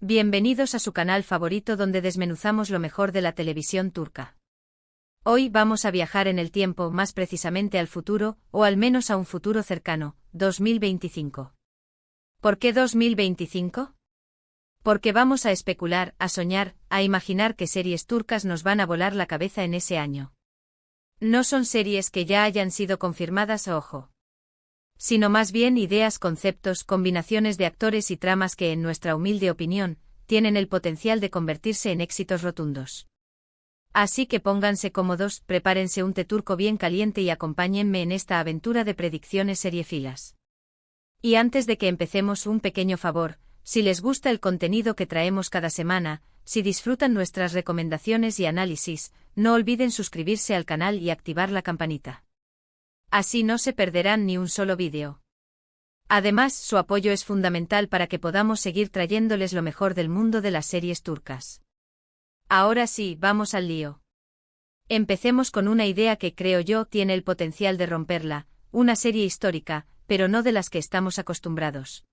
Bienvenidos a su canal favorito donde desmenuzamos lo mejor de la televisión turca. Hoy vamos a viajar en el tiempo, más precisamente al futuro, o al menos a un futuro cercano, 2025. ¿Por qué 2025? Porque vamos a especular, a soñar, a imaginar qué series turcas nos van a volar la cabeza en ese año. No son series que ya hayan sido confirmadas a ojo, sino más bien ideas, conceptos, combinaciones de actores y tramas que, en nuestra humilde opinión, tienen el potencial de convertirse en éxitos rotundos. Así que pónganse cómodos, prepárense un té turco bien caliente y acompáñenme en esta aventura de predicciones seriefilas. Y antes de que empecemos, un pequeño favor: si les gusta el contenido que traemos cada semana, si disfrutan nuestras recomendaciones y análisis, no olviden suscribirse al canal y activar la campanita. Así no se perderán ni un solo vídeo. Además, su apoyo es fundamental para que podamos seguir trayéndoles lo mejor del mundo de las series turcas. Ahora sí, vamos al lío. Empecemos con una idea que creo yo tiene el potencial de romperla, una serie histórica, pero no de las que estamos acostumbrados.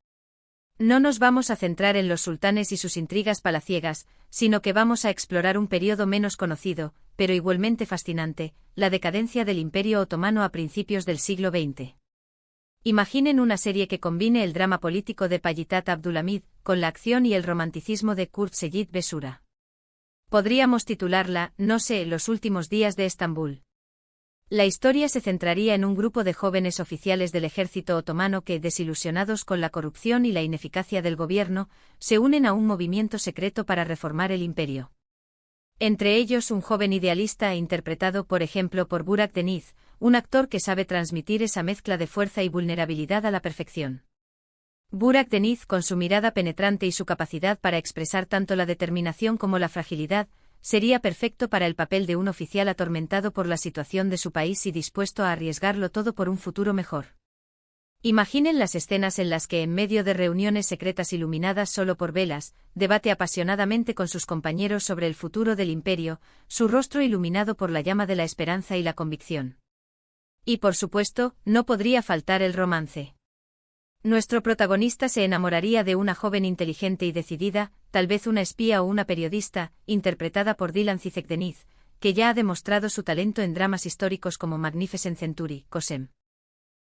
No nos vamos a centrar en los sultanes y sus intrigas palaciegas, sino que vamos a explorar un periodo menos conocido, pero igualmente fascinante: la decadencia del Imperio Otomano a principios del siglo XX. Imaginen una serie que combine el drama político de Payitat Abdülhamid con la acción y el romanticismo de Kurt Seyit Besura. Podríamos titularla, no sé, Los últimos días de Estambul. La historia se centraría en un grupo de jóvenes oficiales del ejército otomano que, desilusionados con la corrupción y la ineficacia del gobierno, se unen a un movimiento secreto para reformar el imperio. Entre ellos un joven idealista interpretado por ejemplo por Burak Deniz, un actor que sabe transmitir esa mezcla de fuerza y vulnerabilidad a la perfección. Burak Deniz, con su mirada penetrante y su capacidad para expresar tanto la determinación como la fragilidad, sería perfecto para el papel de un oficial atormentado por la situación de su país y dispuesto a arriesgarlo todo por un futuro mejor. Imaginen las escenas en las que, en medio de reuniones secretas iluminadas solo por velas, debate apasionadamente con sus compañeros sobre el futuro del imperio, su rostro iluminado por la llama de la esperanza y la convicción. Y por supuesto, no podría faltar el romance. Nuestro protagonista se enamoraría de una joven inteligente y decidida, tal vez una espía o una periodista, interpretada por Dilan Cizek-Deniz, que ya ha demostrado su talento en dramas históricos como Magnificent Century, Cosem.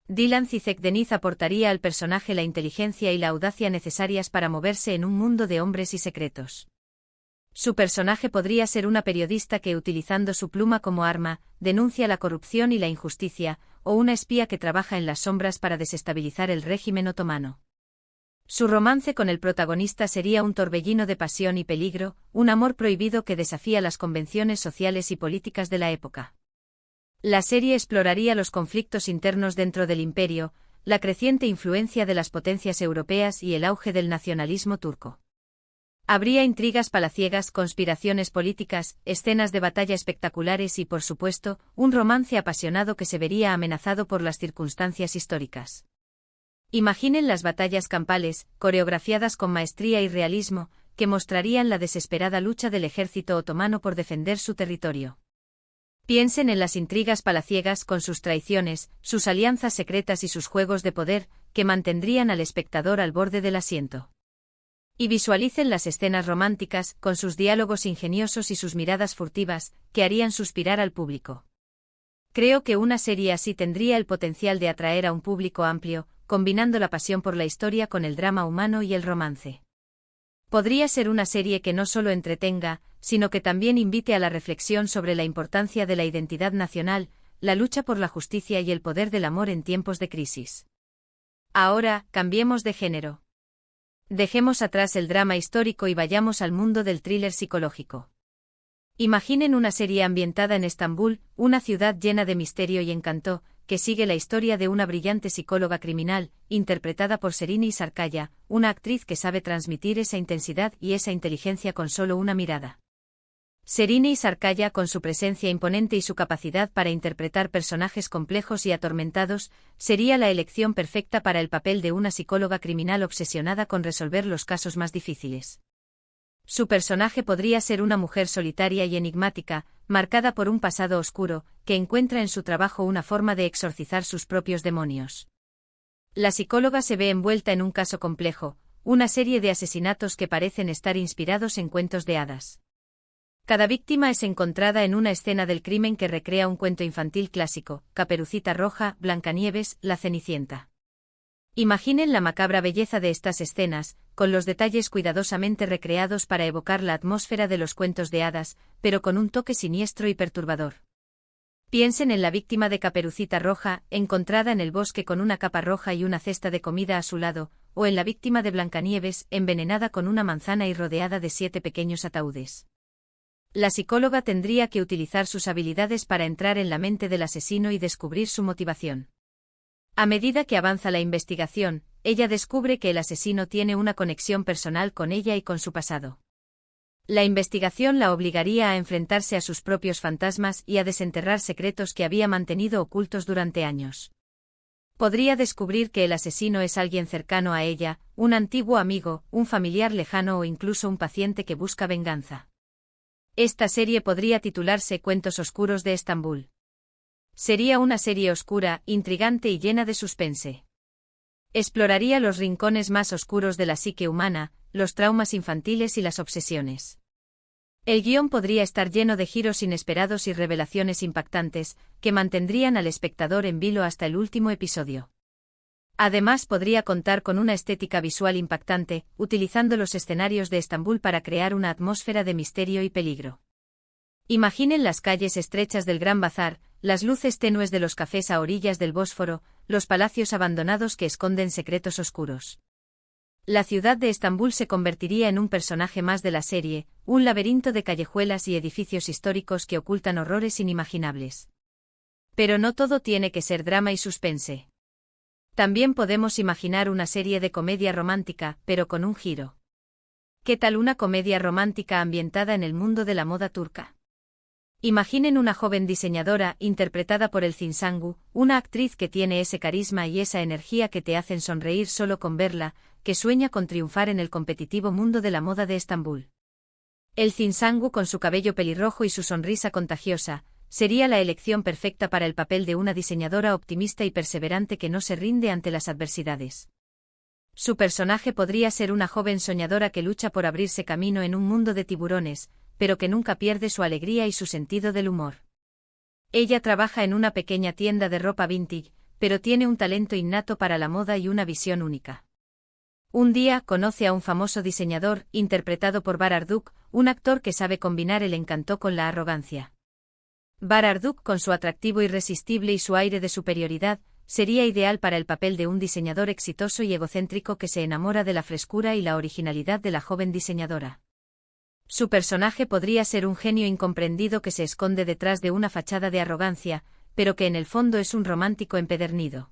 Dilan Cizek-Deniz aportaría al personaje la inteligencia y la audacia necesarias para moverse en un mundo de hombres y secretos. Su personaje podría ser una periodista que, utilizando su pluma como arma, denuncia la corrupción y la injusticia, o una espía que trabaja en las sombras para desestabilizar el régimen otomano. Su romance con el protagonista sería un torbellino de pasión y peligro, un amor prohibido que desafía las convenciones sociales y políticas de la época. La serie exploraría los conflictos internos dentro del imperio, la creciente influencia de las potencias europeas y el auge del nacionalismo turco. Habría intrigas palaciegas, conspiraciones políticas, escenas de batalla espectaculares y, por supuesto, un romance apasionado que se vería amenazado por las circunstancias históricas. Imaginen las batallas campales, coreografiadas con maestría y realismo, que mostrarían la desesperada lucha del ejército otomano por defender su territorio. Piensen en las intrigas palaciegas con sus traiciones, sus alianzas secretas y sus juegos de poder, que mantendrían al espectador al borde del asiento. Y visualicen las escenas románticas, con sus diálogos ingeniosos y sus miradas furtivas, que harían suspirar al público. Creo que una serie así tendría el potencial de atraer a un público amplio, combinando la pasión por la historia con el drama humano y el romance. Podría ser una serie que no solo entretenga, sino que también invite a la reflexión sobre la importancia de la identidad nacional, la lucha por la justicia y el poder del amor en tiempos de crisis. Ahora, cambiemos de género. Dejemos atrás el drama histórico y vayamos al mundo del thriller psicológico. Imaginen una serie ambientada en Estambul, una ciudad llena de misterio y encanto, que sigue la historia de una brillante psicóloga criminal, interpretada por Serini Sarkaya, una actriz que sabe transmitir esa intensidad y esa inteligencia con solo una mirada. Serini Sarkaya, con su presencia imponente y su capacidad para interpretar personajes complejos y atormentados, sería la elección perfecta para el papel de una psicóloga criminal obsesionada con resolver los casos más difíciles. Su personaje podría ser una mujer solitaria y enigmática, marcada por un pasado oscuro, que encuentra en su trabajo una forma de exorcizar sus propios demonios. La psicóloga se ve envuelta en un caso complejo, una serie de asesinatos que parecen estar inspirados en cuentos de hadas. Cada víctima es encontrada en una escena del crimen que recrea un cuento infantil clásico: Caperucita Roja, Blancanieves, La Cenicienta. Imaginen la macabra belleza de estas escenas, con los detalles cuidadosamente recreados para evocar la atmósfera de los cuentos de hadas, pero con un toque siniestro y perturbador. Piensen en la víctima de Caperucita Roja, encontrada en el bosque con una capa roja y una cesta de comida a su lado, o en la víctima de Blancanieves, envenenada con una manzana y rodeada de 7 pequeños ataúdes. La psicóloga tendría que utilizar sus habilidades para entrar en la mente del asesino y descubrir su motivación. A medida que avanza la investigación, ella descubre que el asesino tiene una conexión personal con ella y con su pasado. La investigación la obligaría a enfrentarse a sus propios fantasmas y a desenterrar secretos que había mantenido ocultos durante años. Podría descubrir que el asesino es alguien cercano a ella, un antiguo amigo, un familiar lejano o incluso un paciente que busca venganza. Esta serie podría titularse Cuentos Oscuros de Estambul. Sería una serie oscura, intrigante y llena de suspense. Exploraría los rincones más oscuros de la psique humana, los traumas infantiles y las obsesiones. El guión podría estar lleno de giros inesperados y revelaciones impactantes, que mantendrían al espectador en vilo hasta el último episodio. Además, podría contar con una estética visual impactante, utilizando los escenarios de Estambul para crear una atmósfera de misterio y peligro. Imaginen las calles estrechas del Gran Bazar, las luces tenues de los cafés a orillas del Bósforo, los palacios abandonados que esconden secretos oscuros. La ciudad de Estambul se convertiría en un personaje más de la serie, un laberinto de callejuelas y edificios históricos que ocultan horrores inimaginables. Pero no todo tiene que ser drama y suspense. También podemos imaginar una serie de comedia romántica, pero con un giro. ¿Qué tal una comedia romántica ambientada en el mundo de la moda turca? Imaginen una joven diseñadora, interpretada por Elçin Sangu, una actriz que tiene ese carisma y esa energía que te hacen sonreír solo con verla, que sueña con triunfar en el competitivo mundo de la moda de Estambul. Elçin Sangu, con su cabello pelirrojo y su sonrisa contagiosa, sería la elección perfecta para el papel de una diseñadora optimista y perseverante que no se rinde ante las adversidades. Su personaje podría ser una joven soñadora que lucha por abrirse camino en un mundo de tiburones, pero que nunca pierde su alegría y su sentido del humor. Ella trabaja en una pequeña tienda de ropa vintage, pero tiene un talento innato para la moda y una visión única. Un día conoce a un famoso diseñador, interpretado por Barduk, un actor que sabe combinar el encanto con la arrogancia. Barduk, con su atractivo irresistible y su aire de superioridad, sería ideal para el papel de un diseñador exitoso y egocéntrico que se enamora de la frescura y la originalidad de la joven diseñadora. Su personaje podría ser un genio incomprendido que se esconde detrás de una fachada de arrogancia, pero que en el fondo es un romántico empedernido.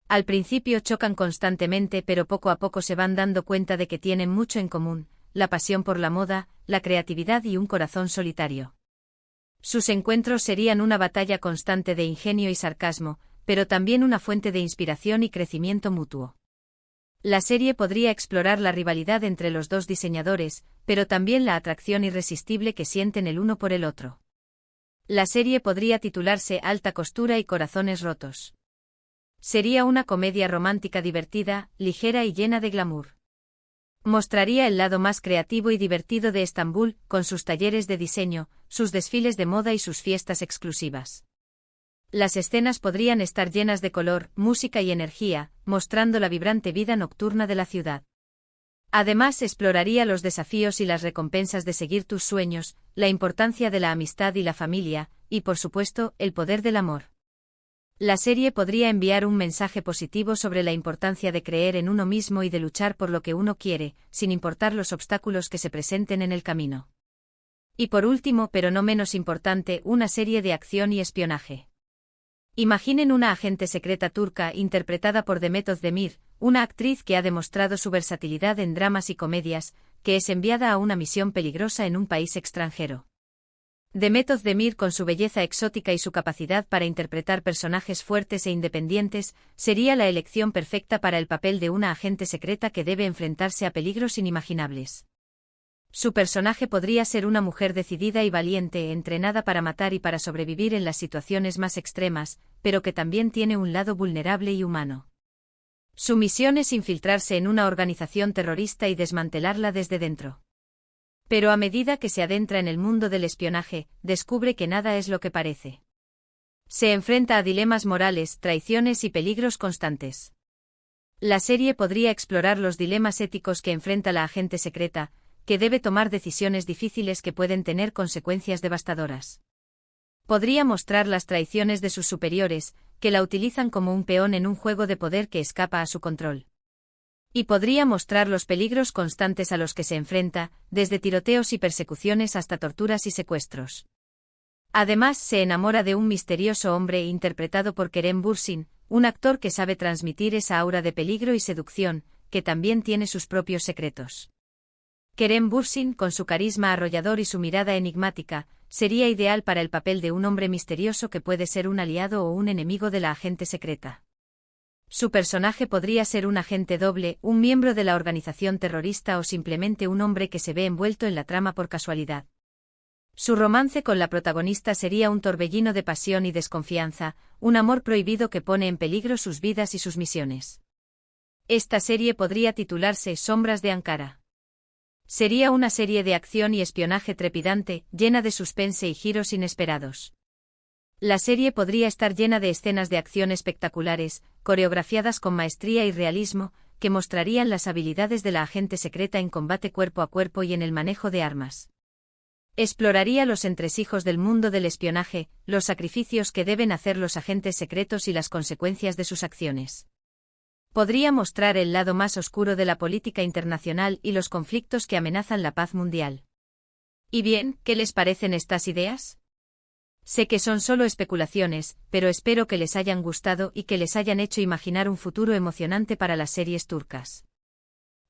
Al principio chocan constantemente, pero poco a poco se van dando cuenta de que tienen mucho en común: la pasión por la moda, la creatividad y un corazón solitario. Sus encuentros serían una batalla constante de ingenio y sarcasmo, pero también una fuente de inspiración y crecimiento mutuo. La serie podría explorar la rivalidad entre los dos diseñadores, pero también la atracción irresistible que sienten el uno por el otro. La serie podría titularse Alta costura y corazones rotos. Sería una comedia romántica divertida, ligera y llena de glamour. Mostraría el lado más creativo y divertido de Estambul, con sus talleres de diseño, sus desfiles de moda y sus fiestas exclusivas. Las escenas podrían estar llenas de color, música y energía, mostrando la vibrante vida nocturna de la ciudad. Además, exploraría los desafíos y las recompensas de seguir tus sueños, la importancia de la amistad y la familia, y por supuesto, el poder del amor. La serie podría enviar un mensaje positivo sobre la importancia de creer en uno mismo y de luchar por lo que uno quiere, sin importar los obstáculos que se presenten en el camino. Y por último, pero no menos importante, una serie de acción y espionaje. Imaginen una agente secreta turca interpretada por Demet Özdemir, una actriz que ha demostrado su versatilidad en dramas y comedias, que es enviada a una misión peligrosa en un país extranjero. Demet Özdemir, con su belleza exótica y su capacidad para interpretar personajes fuertes e independientes, sería la elección perfecta para el papel de una agente secreta que debe enfrentarse a peligros inimaginables. Su personaje podría ser una mujer decidida y valiente, entrenada para matar y para sobrevivir en las situaciones más extremas, pero que también tiene un lado vulnerable y humano. Su misión es infiltrarse en una organización terrorista y desmantelarla desde dentro. Pero a medida que se adentra en el mundo del espionaje, descubre que nada es lo que parece. Se enfrenta a dilemas morales, traiciones y peligros constantes. La serie podría explorar los dilemas éticos que enfrenta la agente secreta, que debe tomar decisiones difíciles que pueden tener consecuencias devastadoras. Podría mostrar las traiciones de sus superiores, que la utilizan como un peón en un juego de poder que escapa a su control. Y podría mostrar los peligros constantes a los que se enfrenta, desde tiroteos y persecuciones hasta torturas y secuestros. Además, se enamora de un misterioso hombre interpretado por Kerem Bürsin, un actor que sabe transmitir esa aura de peligro y seducción, que también tiene sus propios secretos. Kerem Bürsin, con su carisma arrollador y su mirada enigmática, sería ideal para el papel de un hombre misterioso que puede ser un aliado o un enemigo de la agente secreta. Su personaje podría ser un agente doble, un miembro de la organización terrorista o simplemente un hombre que se ve envuelto en la trama por casualidad. Su romance con la protagonista sería un torbellino de pasión y desconfianza, un amor prohibido que pone en peligro sus vidas y sus misiones. Esta serie podría titularse Sombras de Ankara. Sería una serie de acción y espionaje trepidante, llena de suspense y giros inesperados. La serie podría estar llena de escenas de acción espectaculares, coreografiadas con maestría y realismo, que mostrarían las habilidades de la agente secreta en combate cuerpo a cuerpo y en el manejo de armas. Exploraría los entresijos del mundo del espionaje, los sacrificios que deben hacer los agentes secretos y las consecuencias de sus acciones. Podría mostrar el lado más oscuro de la política internacional y los conflictos que amenazan la paz mundial. ¿Y bien, qué les parecen estas ideas? Sé que son solo especulaciones, pero espero que les hayan gustado y que les hayan hecho imaginar un futuro emocionante para las series turcas.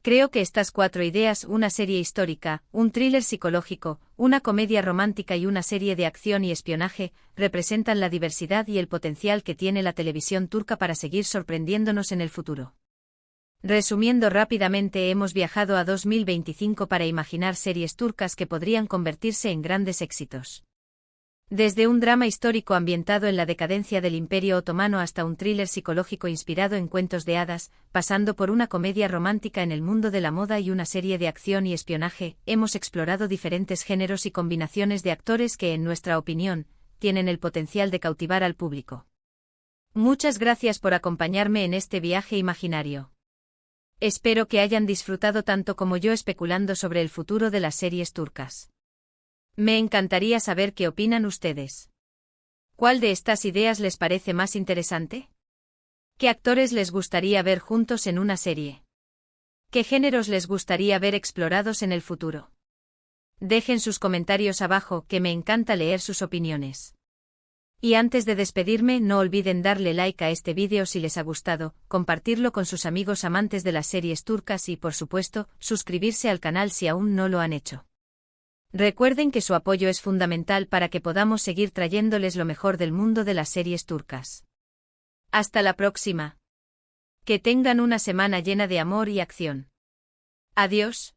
Creo que estas 4 ideas, una serie histórica, un thriller psicológico, una comedia romántica y una serie de acción y espionaje, representan la diversidad y el potencial que tiene la televisión turca para seguir sorprendiéndonos en el futuro. Resumiendo rápidamente, hemos viajado a 2025 para imaginar series turcas que podrían convertirse en grandes éxitos. Desde un drama histórico ambientado en la decadencia del Imperio Otomano hasta un thriller psicológico inspirado en cuentos de hadas, pasando por una comedia romántica en el mundo de la moda y una serie de acción y espionaje, hemos explorado diferentes géneros y combinaciones de actores que, en nuestra opinión, tienen el potencial de cautivar al público. Muchas gracias por acompañarme en este viaje imaginario. Espero que hayan disfrutado tanto como yo especulando sobre el futuro de las series turcas. Me encantaría saber qué opinan ustedes. ¿Cuál de estas ideas les parece más interesante? ¿Qué actores les gustaría ver juntos en una serie? ¿Qué géneros les gustaría ver explorados en el futuro? Dejen sus comentarios abajo, que me encanta leer sus opiniones. Y antes de despedirme, no olviden darle like a este vídeo si les ha gustado, compartirlo con sus amigos amantes de las series turcas y, por supuesto, suscribirse al canal si aún no lo han hecho. Recuerden que su apoyo es fundamental para que podamos seguir trayéndoles lo mejor del mundo de las series turcas. Hasta la próxima. Que tengan una semana llena de amor y acción. Adiós.